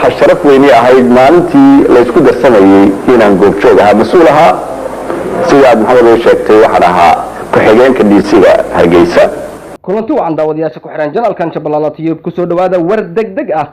waxa sharaf weyn ahayd maalintii la isku darsanayay inaan goobjoog ahaa mas'uul ahaa sida maxamed oo sheegtay waxaan ahaa ku-xigeenka dhiisiga Hargeysa. kulanti wacan daawadayaasha ku xiran janalkan Shabeellaha TV ku soo dhawaada war degdeg ah.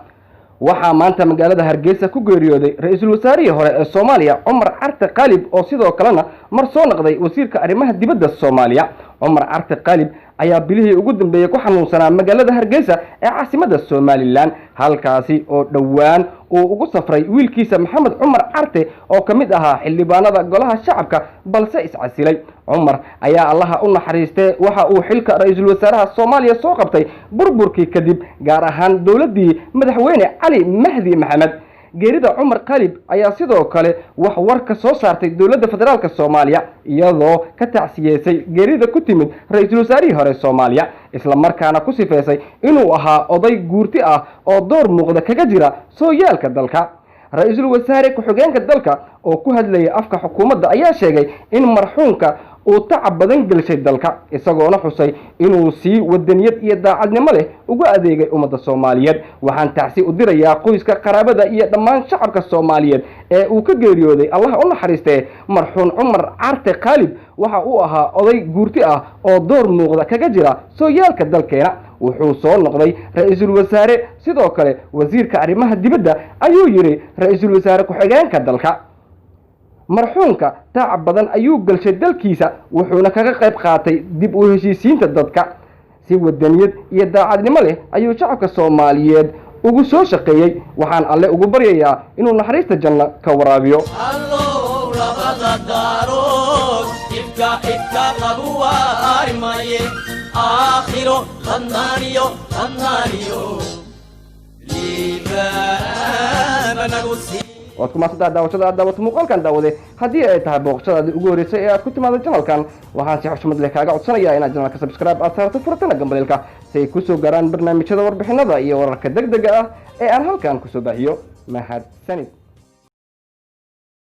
waxaa maanta magaalada Hargeysa ku geeriyooday ra'iisul wasaarihii hore ee Soomaaliya Cumar Carte Qalib oo sidoo kalena mar soo noqday wasiirka arrimaha dibadda Soomaaliya. Cumar Carte Qalib ayaa bilihii ugu dambeeyay ku xanuunsanaa magaalada Hargeysa ee caasimadda Soomaaliland, halkaasi oo dhawaan uu ugu safray wiilkiisa Maxamed Cumar Carte oo kamid ahaa xildhibaanada golaha shacabka balse iscasilay. Cumar ayaa Allah u naxariistay waxa uu xilka ra'iisul wasaaraha Soomaaliya soo qabtay burburkii kadib, gaar ahaan dawladii madaxweyne Ali Mahdi Maxamed. geerida Cumar Qalib ayaa sidoo kale wax war ka soo saartay dawladda federaalka Soomaaliya iyadoo ka tacsiyeysay geerida ku timid ra'iisul wasaarihii hore Soomaaliya, isla markaana ku sifeysay inuu ahaa oday guurti ah oo door muuqda kaga jira sooyaalka dalka. ra'iisul wasaare ku-xigeenka dalka oo ku hadlayay afka xukuumadda ayaa sheegay in marxuumka uu tacab badan gelshay dalka, isagoona xusay inuu si wadaniyad iyo daacadnimo leh ugu adeegay ummadda Soomaaliyeed. waxaan tacsi u dirayaa qoyska, qaraabada iyo dhammaan shacabka Soomaaliyeed ee uu ka geeriyooday. Allah u naxariistay marxuum Cumar Carte Qalib waxa uu ahaa oday guurti ah oo door muuqda kaga jira sooyaalka dalkeena. wuxuu soo noqday ra'iisul wasaare sidoo kale wasiirka arrimaha dibadda ayuu yiri ra'iisul wasaare ku-xigeenka dalka. marxuumka tacab badan ayuu galshay dalkiisa wuxuuna kaga qayb qaatay dib u heshiisiinta dadka si wadaniyad iyo daacadnimo leh ayuu shacabka Soomaaliyeed ugu soo shaqeeyay. waxaan alle ugu baryayaa inuu naxariista janno ka waraabiyo. آخر خنانيو لباب نغسي waad ku maasada daawashada muuqaalkan daawade haddii ay tahay booqashadaadii ugu horeysay ee aad ku timaado channelkan waxaan si xushmad leh kaaga codsanayaa inaad channelka subscribe aad saarto furtana gambaleelka si ay ku soo gaaraan barnaamijyada warbixinada iyo wararka degdega ah ee aan halkan ku soo baahiyo. mahadsanid.